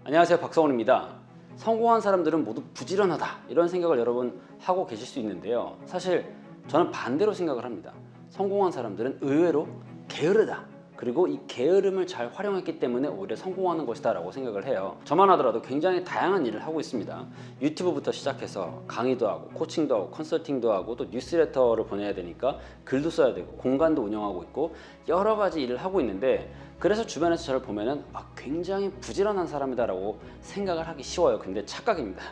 안녕하세요, 박성훈입니다. 성공한 사람들은 모두 부지런하다, 이런 생각을 여러분 하고 계실 수 있는데요, 사실 저는 반대로 생각을 합니다. 성공한 사람들은 의외로 게으르다, 그리고 이 게으름을 잘 활용했기 때문에 오히려 성공하는 것이다 라고 생각을 해요. 저만 하더라도 굉장히 다양한 일을 하고 있습니다. 유튜브부터 시작해서 강의도 하고 코칭도 하고 컨설팅도 하고 또 뉴스레터를 보내야 되니까 글도 써야 되고 공간도 운영하고 있고 여러 가지 일을 하고 있는데, 그래서 주변에서 저를 보면은 굉장히 부지런한 사람이다 라고 생각을 하기 쉬워요. 근데 착각입니다.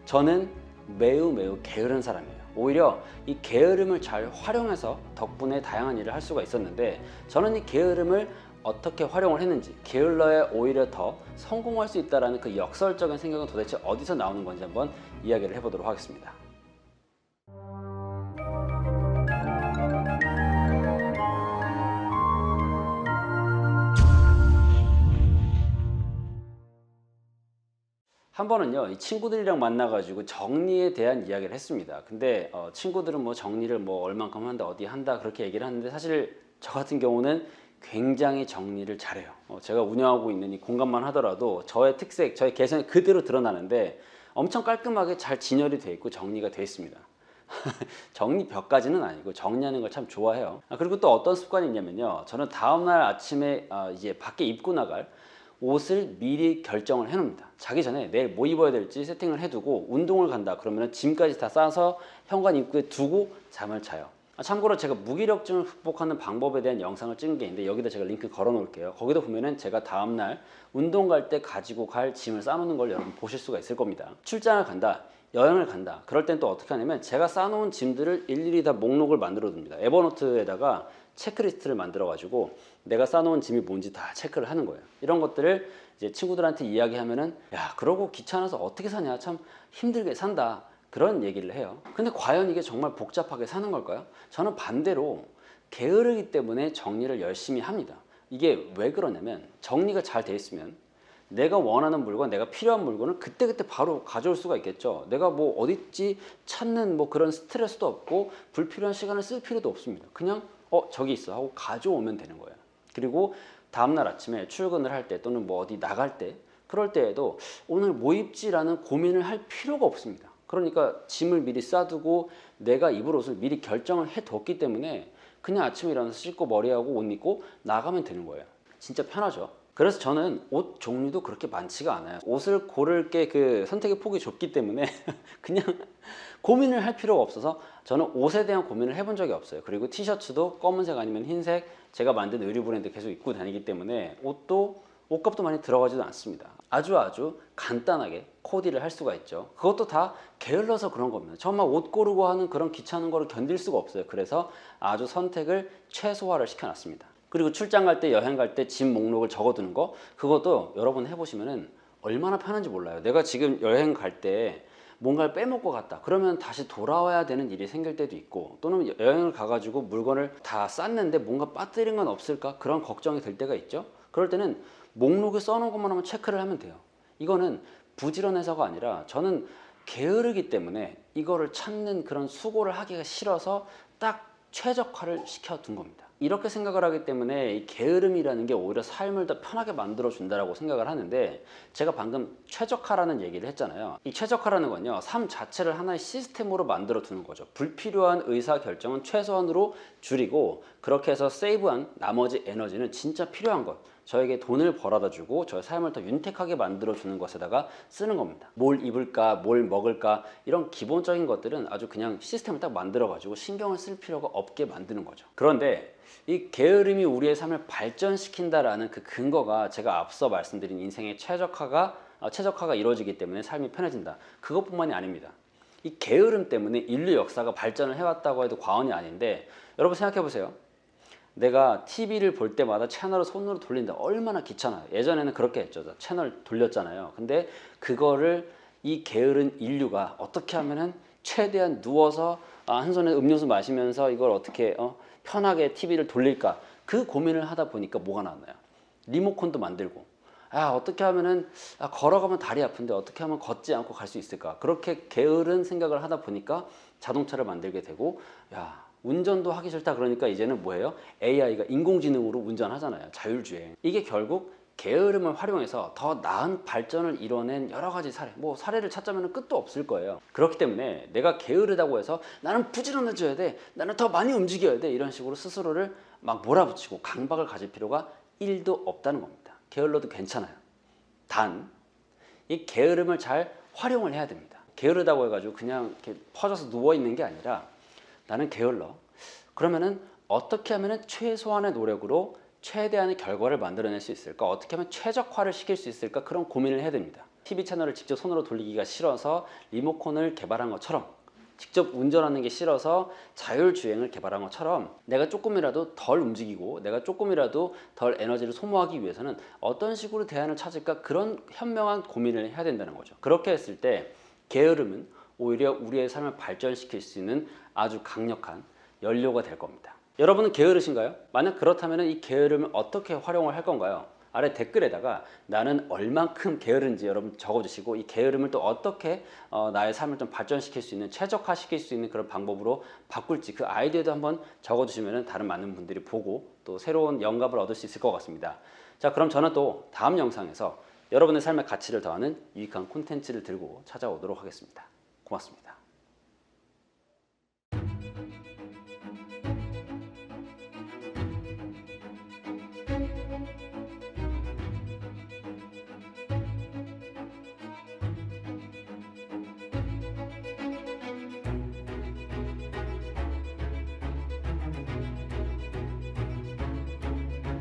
저는 매우 게으른 사람이에요. 오히려 이 게으름을 잘 활용해서 덕분에 다양한 일을 할 수가 있었는데, 저는 이 게으름을 어떻게 활용을 했는지, 게을러야 오히려 더 성공할 수 있다는 그 역설적인 생각은 도대체 어디서 나오는 건지 한번 이야기를 해보도록 하겠습니다. 한 번은요, 이 친구들이랑 만나가지고 정리에 대한 이야기를 했습니다. 근데 친구들은 뭐 정리를 뭐 얼만큼 한다, 어디 한다, 그렇게 얘기를 하는데, 사실 저 같은 경우는 굉장히 정리를 잘해요. 제가 운영하고 있는 이 공간만 하더라도 저의 특색, 저의 개성이 그대로 드러나는데 엄청 깔끔하게 잘 진열이 돼 있고 정리가 돼 있습니다. 정리벽까지는 아니고 정리하는 걸 참 좋아해요. 그리고 또 어떤 습관이 있냐면요, 저는 다음날 아침에 이제 밖에 입고 나갈 옷을 미리 결정을 해 놓습니다. 자기 전에 내일 뭐 입어야 될지 세팅을 해두고, 운동을 간다 그러면 짐까지 다 싸서 현관 입구에 두고 잠을 자요. 참고로 제가 무기력증을 극복하는 방법에 대한 영상을 찍은 게 있는데, 여기다 제가 링크 걸어 놓을게요. 거기도 보면은 제가 다음날 운동 갈 때 가지고 갈 짐을 싸놓는 걸 여러분 보실 수가 있을 겁니다. 출장을 간다, 여행을 간다, 그럴 땐 또 어떻게 하냐면, 제가 싸놓은 짐들을 일일이 다 목록을 만들어 둡니다. 에버노트에다가 체크리스트를 만들어 가지고 내가 싸놓은 짐이 뭔지 다 체크를 하는 거예요. 이런 것들을 이제 친구들한테 이야기하면은, 야, 그러고 귀찮아서 어떻게 사냐, 참 힘들게 산다, 그런 얘기를 해요. 근데 과연 이게 정말 복잡하게 사는 걸까요? 저는 반대로 게으르기 때문에 정리를 열심히 합니다. 이게 왜 그러냐면, 정리가 잘 돼 있으면 내가 원하는 물건, 내가 필요한 물건을 그때그때 바로 가져올 수가 있겠죠. 내가 뭐 어딨지 찾는 뭐 그런 스트레스도 없고 불필요한 시간을 쓸 필요도 없습니다. 그냥 저기 있어 하고 가져오면 되는 거예요. 그리고 다음날 아침에 출근을 할 때 또는 뭐 어디 나갈 때, 그럴 때에도 오늘 뭐 입지라는 고민을 할 필요가 없습니다. 그러니까 짐을 미리 싸두고 내가 입을 옷을 미리 결정을 해뒀기 때문에 그냥 아침에 일어나서 씻고 머리하고 옷 입고 나가면 되는 거예요. 진짜 편하죠. 그래서 저는 옷 종류도 그렇게 많지가 않아요. 옷을 고를 게 그 선택의 폭이 좁기 때문에 그냥 고민을 할 필요가 없어서 저는 옷에 대한 고민을 해본 적이 없어요. 그리고 티셔츠도 검은색 아니면 흰색, 제가 만든 의류 브랜드 계속 입고 다니기 때문에 옷도 옷값도 많이 들어가지도 않습니다. 아주 간단하게 코디를 할 수가 있죠. 그것도 다 게을러서 그런 겁니다. 정말 옷 고르고 하는 그런 귀찮은 거를 견딜 수가 없어요. 그래서 아주 선택을 최소화를 시켜놨습니다. 그리고 출장 갈 때, 여행 갈 때 짐 목록을 적어두는 거, 그것도 여러분 해보시면은 얼마나 편한지 몰라요. 내가 지금 여행 갈 때 뭔가를 빼먹고 갔다 그러면 다시 돌아와야 되는 일이 생길 때도 있고, 또는 여행을 가가지고 물건을 다 쌌는데 뭔가 빠뜨린 건 없을까, 그런 걱정이 들 때가 있죠. 그럴 때는 목록에 써놓은 것만 하면 체크를 하면 돼요. 이거는 부지런해서가 아니라 저는 게으르기 때문에 이거를 찾는 그런 수고를 하기가 싫어서 딱 최적화를 시켜둔 겁니다. 이렇게 생각을 하기 때문에 이 게으름이라는 게 오히려 삶을 더 편하게 만들어 준다라고 생각을 하는데, 제가 방금 최적화라는 얘기를 했잖아요. 이 최적화라는 건요, 삶 자체를 하나의 시스템으로 만들어 두는 거죠. 불필요한 의사결정은 최소한으로 줄이고, 그렇게 해서 세이브한 나머지 에너지는 진짜 필요한 것, 저에게 돈을 벌어다 주고 저의 삶을 더 윤택하게 만들어 주는 것에다가 쓰는 겁니다. 뭘 입을까, 뭘 먹을까, 이런 기본적인 것들은 아주 그냥 시스템을 딱 만들어 가지고 신경을 쓸 필요가 없게 만드는 거죠. 그런데 이 게으름이 우리의 삶을 발전시킨다라는 그 근거가, 제가 앞서 말씀드린 인생의 최적화가 이루어지기 때문에 삶이 편해진다, 그것뿐만이 아닙니다. 이 게으름 때문에 인류 역사가 발전을 해왔다고 해도 과언이 아닌데, 여러분 생각해 보세요. 내가 TV를 볼 때마다 채널을 손으로 돌린다, 얼마나 귀찮아요. 예전에는 그렇게 했죠. 채널 돌렸잖아요. 근데 그거를 이 게으른 인류가 어떻게 하면은 최대한 누워서 한 손에 음료수 마시면서 이걸 어떻게 편하게 TV를 돌릴까, 그 고민을 하다 보니까 뭐가 나왔나요? 리모컨도 만들고, 어떻게 하면은 걸어가면 다리 아픈데 어떻게 하면 걷지 않고 갈 수 있을까, 그렇게 게으른 생각을 하다 보니까 자동차를 만들게 되고, 운전도 하기 싫다 그러니까 이제는 뭐예요? AI가 인공지능으로 운전하잖아요. 자율주행. 이게 결국 게으름을 활용해서 더 나은 발전을 이뤄낸 여러 가지 사례, 뭐 사례를 찾자면 끝도 없을 거예요. 그렇기 때문에 내가 게으르다고 해서 나는 부지런해져야 돼, 나는 더 많이 움직여야 돼, 이런 식으로 스스로를 막 몰아붙이고 강박을 가질 필요가 1도 없다는 겁니다. 게을러도 괜찮아요. 단 이 게으름을 잘 활용을 해야 됩니다. 게으르다고 해가지고 그냥 이렇게 퍼져서 누워 있는 게 아니라, 나는 게을러, 그러면은 어떻게 하면은 최소한의 노력으로 최대한의 결과를 만들어낼 수 있을까? 어떻게 하면 최적화를 시킬 수 있을까? 그런 고민을 해야 됩니다. TV 채널을 직접 손으로 돌리기가 싫어서 리모컨을 개발한 것처럼, 직접 운전하는 게 싫어서 자율주행을 개발한 것처럼, 내가 조금이라도 덜 움직이고 내가 조금이라도 덜 에너지를 소모하기 위해서는 어떤 식으로 대안을 찾을까? 그런 현명한 고민을 해야 된다는 거죠. 그렇게 했을 때 게으름은 오히려 우리의 삶을 발전시킬 수 있는 아주 강력한 연료가 될 겁니다. 여러분은 게으르신가요? 만약 그렇다면 이 게으름을 어떻게 활용을 할 건가요? 아래 댓글에다가 나는 얼만큼 게으른지 여러분 적어주시고, 이 게으름을 또 어떻게 나의 삶을 좀 발전시킬 수 있는, 최적화시킬 수 있는 그런 방법으로 바꿀지, 그 아이디어도 한번 적어주시면 다른 많은 분들이 보고 또 새로운 영감을 얻을 수 있을 것 같습니다. 자, 그럼 저는 또 다음 영상에서 여러분의 삶의 가치를 더하는 유익한 콘텐츠를 들고 찾아오도록 하겠습니다. 고맙습니다.